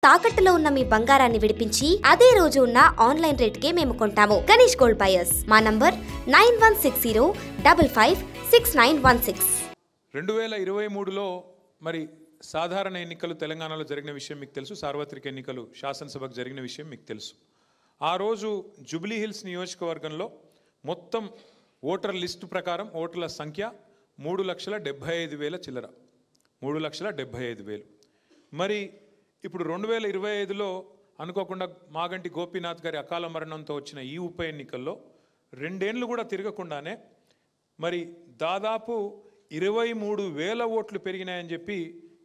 తాకట్టులో ఉన్న మీ బంగారాన్ని విడిపించి అదే రోజు ఉన్న ఆన్లైన్ రేటుకే మేము కొంటాము. Ganesh gold buyers. మా నంబర్ 9160556916. 2023లో మరి సాధారణ ఎన్నికలు తెలంగాణలో జరిగిన విషయం మీకు తెలుసు. సార్వత్రిక ఎన్నికలు శాసనసభకు జరిగిన విషయం మీకు తెలుసు. ఆ రోజు జూబ్లీ హిల్స్ నియోజకవర్గంలో మొత్తం ఓటర్ లిస్టు ప్రకారం ఓటర్ల సంఖ్య 3,75,000 చిల్లర. 3,75,000. మరి ఇప్పుడు 2025లో అనుకోకుండా మాగంటి గోపీనాథ్ గారి అకాల మరణంతో వచ్చిన ఈ ఉప ఎన్నికల్లో 2 ఏళ్ళు కూడా తిరగకుండానే మరి దాదాపు 23,000 ఓట్లు పెరిగినాయని చెప్పి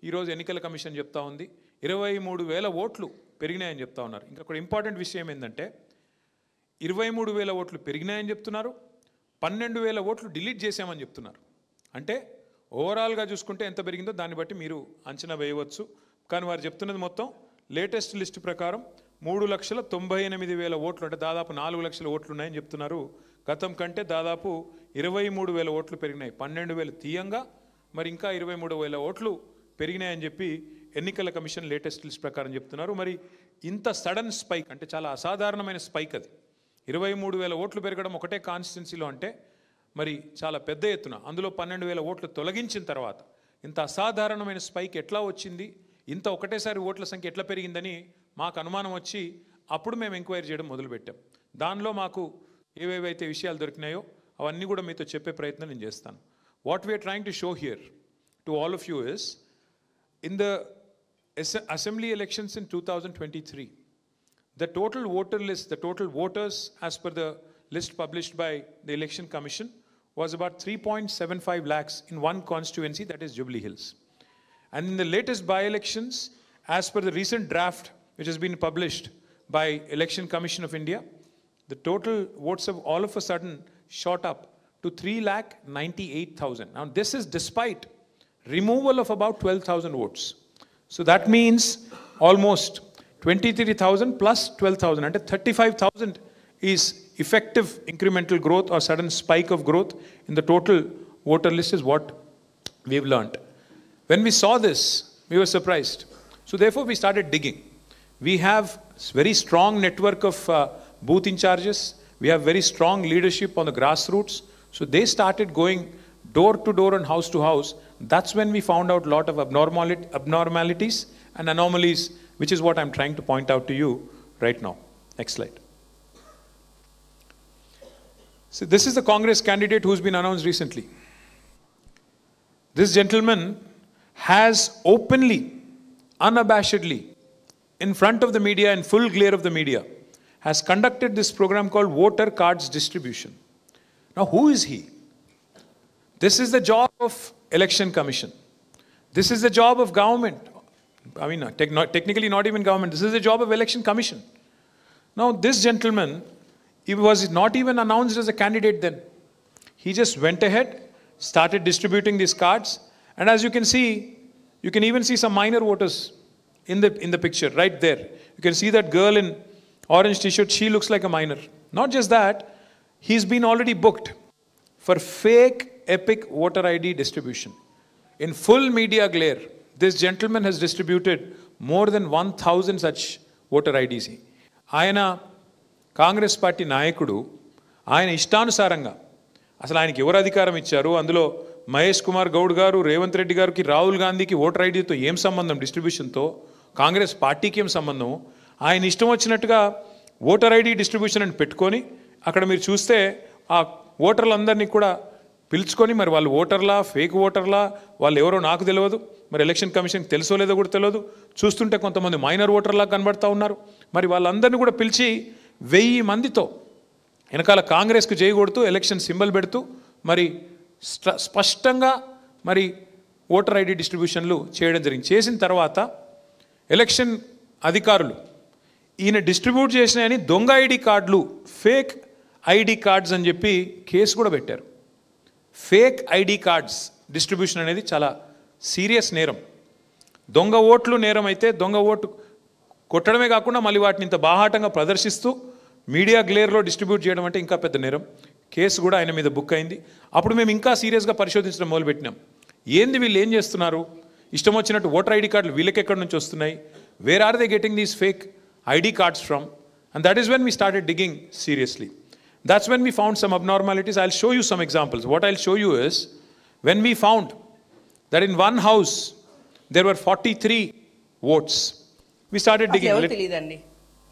ఈరోజు ఎన్నికల కమిషన్ చెప్తా ఉంది. 23,000 ఓట్లు పెరిగినాయని చెప్తా ఉన్నారు. ఇంకా ఒక ఇంపార్టెంట్ విషయం ఏంటంటే 23,000 ఓట్లు పెరిగినాయని చెప్తున్నారు, 12,000 ఓట్లు డిలీట్ చేసామని చెప్తున్నారు. అంటే ఓవరాల్గా చూసుకుంటే ఎంత పెరిగిందో దాన్ని బట్టి మీరు అంచనా వేయవచ్చు. కానీ వారు చెప్తున్నది మొత్తం లేటెస్ట్ లిస్ట్ ప్రకారం 3,98,000 ఓట్లు, అంటే దాదాపు 4 లక్షల ఓట్లు ఉన్నాయని చెప్తున్నారు. గతం కంటే దాదాపు 23,000 ఓట్లు పెరిగినాయి. 12,000 తీయంగా మరి ఇంకా 23,000 ఓట్లు పెరిగినాయని చెప్పి ఎన్నికల కమిషన్ లేటెస్ట్ లిస్ట్ ప్రకారం చెప్తున్నారు. మరి ఇంత సడన్ స్పైక్ అంటే చాలా అసాధారణమైన స్పైక్ అది. 23,000 ఓట్లు పెరగడం ఒకటే కాన్స్టిట్యున్సీలో అంటే మరి చాలా పెద్ద ఎత్తున, అందులో 12,000 ఓట్లు తొలగించిన తర్వాత ఇంత అసాధారణమైన స్పైక్ ఎట్లా వచ్చింది, ఇంత ఒకటేసారి ఓట్ల సంఖ్య ఎట్లా పెరిగిందని మాకు అనుమానం వచ్చి అప్పుడు మేము ఎంక్వైరీ చేయడం మొదలుపెట్టాం. దానిలో మాకు ఏవేవైతే విషయాలు దొరికినాయో అవన్నీ కూడా మీతో చెప్పే ప్రయత్నం నేను చేస్తాను. What we're trying to show here to all of you is in the assembly elections in 2023, the total voter list, the total voters as per the list published by the Election Commission was about 3.75 lakhs in one constituency, that is Jubilee Hills. And in the latest by-elections, as per the recent draft which has been published by Election Commission of India, the total votes have all of a sudden shot up to 3,98,000. Now this is despite removal of about 12,000 votes. So that means almost 23,000 plus 12,000, and 35,000 is effective incremental growth or sudden spike of growth in the total voter list is what we've learned. When we saw this, we were surprised. So therefore we started digging. We have very strong network of booth in charges. We have very strong leadership on the grassroots. So they started going door to door and house to house. That's when we found out a lot of abnormalities and anomalies, which is what I'm trying to point out to you right now. Next slide. So this is the Congress candidate who's been announced recently. This gentleman has openly, unabashedly, in front of the media, in full glare of the media, has conducted this program called Voter Cards Distribution. Now who is he? This is the job of Election Commission. This is the job of government. I mean, technically not even government. This is the job of Election Commission. Now, this gentleman, he was not even announced as a candidate then. He just went ahead, started distributing these cards. And as you can see, you can even see some minor voters in the picture right there. You can see that girl in orange t-shirt. She looks like a minor. Not just that, he's been already booked for fake epic voter ID distribution. In full media glare, this gentleman has distributed more than 1,000 such voter IDs. Ayana Congress party నాయకుడు ఆయన ఇష్టానుసారంగా అసలు ఆయనకి ఎవరు అధికారం ఇచ్చారు, అందులో మహేష్ కుమార్ గౌడ్ గారు, రేవంత్ రెడ్డి గారికి, రాహుల్ గాంధీకి ఓటర్ ఐడితో ఏం సంబంధం, డిస్ట్రిబ్యూషన్తో కాంగ్రెస్ పార్టీకి ఏం సంబంధం, ఆయన ఇష్టం వచ్చినట్టుగా ఓటర్ ఐడి డిస్ట్రిబ్యూషన్ అని పెట్టుకొని అక్కడ మీరు చూస్తే ఆ ఓటర్లందరినీ కూడా పిలుచుకొని మరి వాళ్ళు ఓటర్లా ఫేక్ ఓటర్లా వాళ్ళు ఎవరో నాకు తెలియదు, మరి ఎలక్షన్ కమిషన్కి తెలుసో లేదో కూడా తెలియదు, చూస్తుంటే కొంతమంది మైనర్ ఓటర్లా కనబడతా ఉన్నారు. మరి వాళ్ళందరినీ కూడా పిలిచి 1000 మందితో వెనకాల కాంగ్రెస్కి జై కొడుతూ ఎలక్షన్ సింబల్ పెడుతూ మరి స్పష్టంగా మరి ఓటర్ ఐడి డిస్ట్రిబ్యూషన్లు చేయడం జరిగింది. చేసిన తర్వాత ఎలక్షన్ అధికారులు ఈయన డిస్ట్రిబ్యూట్ చేసినాయని దొంగ ఐడి కార్డులు, ఫేక్ ఐడి కార్డ్స్ అని చెప్పి కేసు కూడా పెట్టారు. ఫేక్ ఐడి కార్డ్స్ డిస్ట్రిబ్యూషన్ అనేది చాలా సీరియస్ నేరం. దొంగ ఓట్లు నేరం అయితే దొంగ ఓటు కొట్టడమే కాకుండా మళ్ళీ వాటిని ఇంత బాహాటంగా ప్రదర్శిస్తూ మీడియా గ్లేర్లో డిస్ట్రిబ్యూట్ చేయడం అంటే ఇంకా పెద్ద నేరం. కేసు కూడా ఆయన మీద బుక్ అయింది. అప్పుడు మేము ఇంకా సీరియస్గా పరిశోధించడం మొదలుపెట్టినాం. ఏంది వీళ్ళు ఏం చేస్తున్నారు, ఇష్టం వచ్చినట్టు ఓటర్ ఐడి కార్డులు వీళ్ళకి ఎక్కడి నుంచి వస్తున్నాయి, Where are they getting these fake ID cards from? And that is when we started digging seriously. That's when we found some abnormalities. I'll show you some examples. What I'll show you is, when we found that in one house, there were 43 votes, we started digging. ఎవరు తెలియదండి,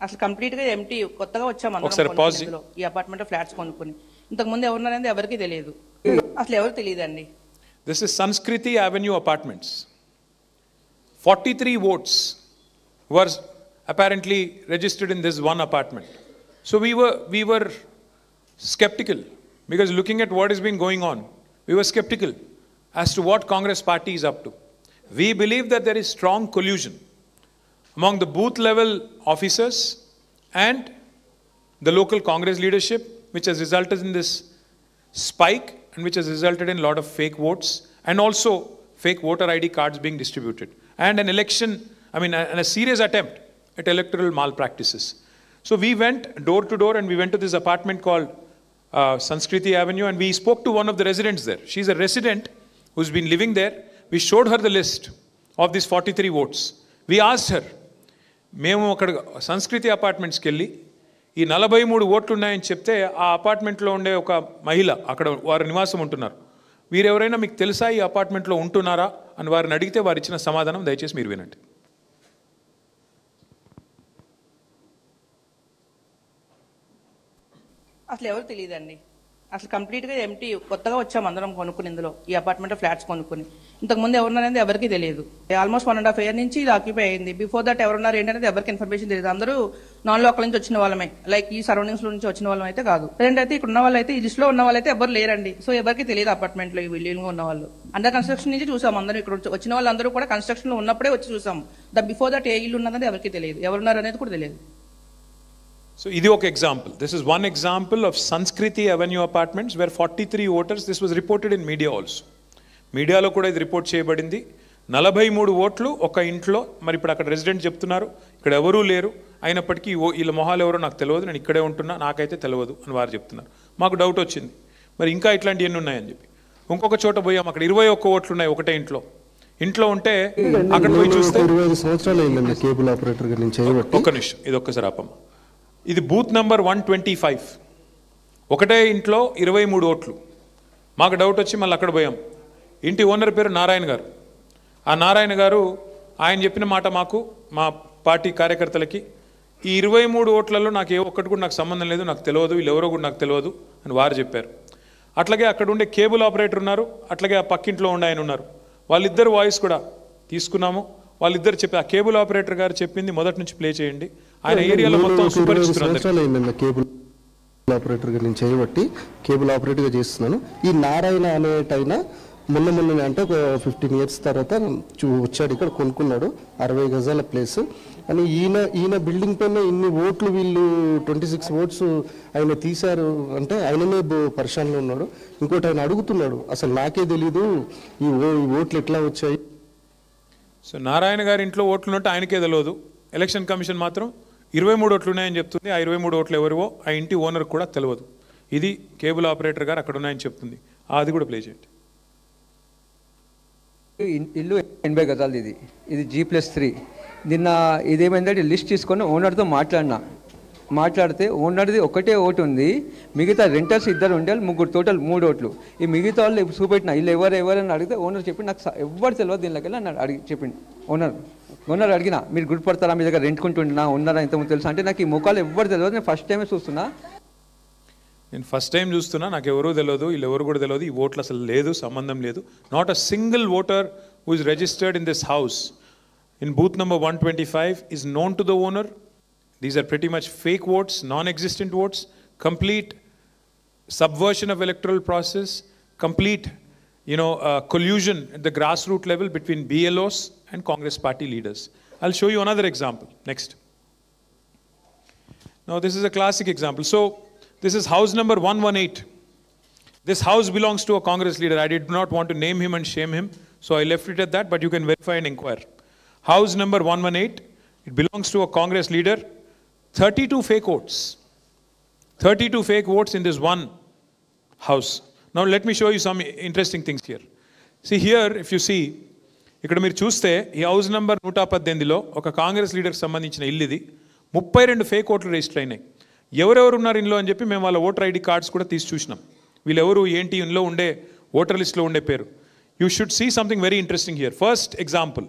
అసలు complete గా empty, కొత్తగా వచ్చాము ఒకసారి pause చేయి. అందరం ఈ అపార్ట్మెంట్ ఫ్లాట్స్ కొనుక్కొని. ఇంతకు ముందు ఎవరున్నారనేది ఎవరికి తెలియదు, అసలు ఎవరు తెలియదండి. This is Sanskriti Avenue Apartments. 43 votes were apparently registered in this one apartment. So we were skeptical, because looking at what has been going on, we were skeptical as to what Congress party is up to. We believe that there is strong collusion among the booth level officers and the local Congress leadership, which has resulted in this spike and which has resulted in a lot of fake votes and also fake voter ID cards being distributed, and an election, and a serious attempt at electoral malpractices. So we went door to door and we went to this apartment called Sanskriti Avenue, and we spoke to one of the residents there. She's a resident who's been living there. We showed her the list of these 43 votes. We asked her, మేము అక్కడ సంస్కృతి అపార్ట్మెంట్స్కి వెళ్ళి ఈ 43 ఓట్లు ఉన్నాయని చెప్తే, ఆ అపార్ట్మెంట్లో ఉండే ఒక మహిళ, అక్కడ వారు నివాసం ఉంటున్నారు, వీరెవరైనా మీకు తెలుసా ఈ అపార్ట్మెంట్లో ఉంటున్నారా అని వారిని అడిగితే వారు ఇచ్చిన సమాధానం దయచేసి మీరు వినండి. అసలు ఎవరు తెలియదండి, అసలు కంప్లీట్ గా ఎంటీ, కొత్తగా వచ్చాము అందరం కొనుక్కుని ఇందులో ఈ అపార్ట్మెంట్ ఫ్లాట్స్ కొనుక్కుని. ఇంతకు ముందు ఎవరున్నారనేది ఎవరికి తెలియదు. ఆల్మోస్ట్ 1.5 year నుంచి ఇది ఆక్యుపై అయింది. బిఫోర్ దట్ ఎవరున్నారు ఏంటనేది ఎవరికి ఇన్ఫర్మేషన్ తెలియదు. అందరూ నాన్ లోకల్ నుంచి వచ్చిన వాళ్ళమే, లైక్ ఈ సరౌండింగ్స్ నుంచి వచ్చిన వాళ్ళం అయితే కాదు. ప్రజెంట్ అయితే ఇక్కడ ఉన్న వాళ్ళు అయితే, ఈ లిస్ట్ లో ఉన్న వాళ్ళు అయితే ఎవరు లేరండి. సో ఎవరికి తెలియదు అపార్ట్మెంట్ లో ఈ బిల్డింగ్ ఉన్న వాళ్ళు. అండర్ కన్స్ట్రక్షన్ నుంచి చూసాం అందరూ, ఇక్కడ వచ్చిన వాళ్ళందరూ కూడా కన్స్ట్రక్షన్ లో ఉన్నప్పుడే వచ్చి చూసాం. బిఫోర్ దట్ ఏ ఇల్లు ఉన్నది ఎవరికి తెలియదు, ఎవరున్నారు అనేది కూడా తెలియదు. So, ఇది ఒక example. This is one example of Sanskriti Avenue Apartments where 43 voters, this was reported in media also. మీడియాలో కూడా ఇది రిపోర్ట్ చేయబడింది. 43 ఓట్లు ఒక ఇంట్లో. మరి ఇప్పుడు అక్కడ రెసిడెంట్ చెప్తున్నారు ఇక్కడ ఎవరూ లేరు, అయినప్పటికీ వీళ్ళ మొహాలు ఎవరో నాకు తెలియదు, నేను ఇక్కడే ఉంటున్నా, నాకైతే తెలియదు అని వారు చెప్తున్నారు. మాకు డౌట్ వచ్చింది, మరి ఇంకా ఇట్లాంటి ఎన్ని ఉన్నాయని చెప్పి. ఇంకొక చోట పోయాం, అక్కడ 21 ఓట్లు ఉన్నాయి ఒకటే ఇంట్లో ఉంటే అక్కడ పోయి చూస్తే 25 సంవత్సరాలు అయిందండి కేబుల్ ఆపరేటర్గా నేను చేయబట్టి. ఒక్క నిమిషం, ఇది ఒక్కసారి ఆపమ్మ. ఇది బూత్ నంబర్ 125, ఒకటే ఇంట్లో 23 ఓట్లు. మాకు డౌట్ వచ్చి మళ్ళీ అక్కడ పోయాం. ఇంటి ఓనర్ పేరు నారాయణ గారు. ఆ నారాయణ గారు ఆయన చెప్పిన మాట మాకు, మా పార్టీ కార్యకర్తలకి, ఈ 23 ఓట్లలో నాకు ఏ ఒక్కటి కూడా నాకు సంబంధం లేదు, నాకు తెలియదు, వీళ్ళు ఎవరో కూడా నాకు తెలియదు అని వారు చెప్పారు. అట్లాగే అక్కడ ఉండే కేబుల్ ఆపరేటర్ ఉన్నారు, అట్లాగే ఆ పక్కింట్లో ఉండే ఆయన ఉన్నారు. వాళ్ళిద్దరు వాయిస్ కూడా తీసుకున్నాము. వాళ్ళిద్దరు చెప్పి, ఆ కేబుల్ ఆపరేటర్ గారు చెప్పింది మొదటి నుంచి ప్లే చేయండి. ఆయన ఏరియాలో మొత్తం సంవత్సరాలు కేబుల్ ఆపరేటర్గా నేను చేయబట్టి కేబుల్ ఆపరేటర్గా చేస్తున్నాను. ఈ నారాయణ అనేటైనా మొన్న అంటే ఒక 15 years తర్వాత వచ్చాడు, ఇక్కడ కొనుక్కున్నాడు 60 గజాల ప్లేస్ అని. ఈయన బిల్డింగ్ పైన ఇన్ని ఓట్లు, వీళ్ళు 26 ఓట్స్ ఆయన తీశారు అంటే ఆయననే పరిశానలో ఉన్నాడు. ఇంకోటి ఆయన అడుగుతున్నాడు, అసలు నాకే తెలీదు ఈ ఓట్లు ఎట్లా వచ్చాయి. సో నారాయణ గారి ఇంట్లో ఓట్లు ఉంటే ఆయనకే తెలియదు, ఎలక్షన్ కమిషన్ మాత్రం 23 ఓట్లు ఉన్నాయని చెప్తుంది. ఆ 23 ఓట్లు ఎవరివో ఆ ఇంటి ఓనర్ కూడా తెలియదు. ఇది కేబుల్ ఆపరేటర్ గారు అక్కడ ఉన్నాయని చెప్తుంది. అది కూడా ప్లే చేయండి. ఇల్లు 80 గజాలది. ఇది G+3. నిన్న ఇదేమైందంటే లిస్ట్ తీసుకొని ఓనర్తో మాట్లాడితే ఓనర్ది ఒకటే ఓటు ఉంది, మిగతా రెంటర్స్ 2 ఉండే, ముగ్గురు, టోటల్ 3 ఓట్లు. ఈ మిగతా వాళ్ళు చూపెట్టిన ఇల్లు ఎవరెవరని అడిగితే ఓనర్ చెప్పి నాకు ఎవరు తెలియదు దీనిలోకి వెళ్ళి అడిగి చెప్పింది. ఓనర్ అడిగిన, మీరు గుర్తుపడతారా, మీ దగ్గర రెంట్కుంటున్నా ఉన్నారా ఇంతకుముందు తెలుసు అంటే, నాకు ఈ ముఖాలు ఎవరు తెలియదు, నేను ఫస్ట్ టైమే చూస్తున్నా. నేను ఫస్ట్ టైం చూస్తున్నా, నాకు ఎవరూ తెలియదు, వీళ్ళు ఎవరు కూడా తెలియదు, ఈ ఓట్లు అసలు లేదు, సంబంధం లేదు. Not a single voter who is registered in this house in booth number 125 is known to the owner. These are pretty much fake votes, non-existent votes, complete subversion of electoral process, complete collusion at the grassroots level between BLOs and Congress party leaders. I'll show you another example. Next. Now this is a classic example. So this is house number 118. This house belongs to a Congress leader. I did not want to name him and shame him, so I left it at that, but you can verify and inquire. House number 118, it belongs to a Congress leader. 32 fake votes. 32 fake votes in this one house. Now let me show you some interesting things here. See here, if you see, ఇక్కడ మీరు చూస్తే ఈ house number 118లో ఒక కాంగ్రెస్ లీడర్కి సంబంధించిన ఇల్లు ఇది. 32 fake ఓట్లు register అయినాయి. ఎవరెవరు ఉన్నారు ఇందులో అని చెప్పి మేము వాళ్ళ ఓటర్ ఐడి కార్డ్స్ కూడా తీసి చూసినాం. వీళ్ళెవరు ఏంటి ఇందులో ఉండే ఓటర్ లిస్ట్లో ఉండే పేరు. You should see something very interesting here. First example,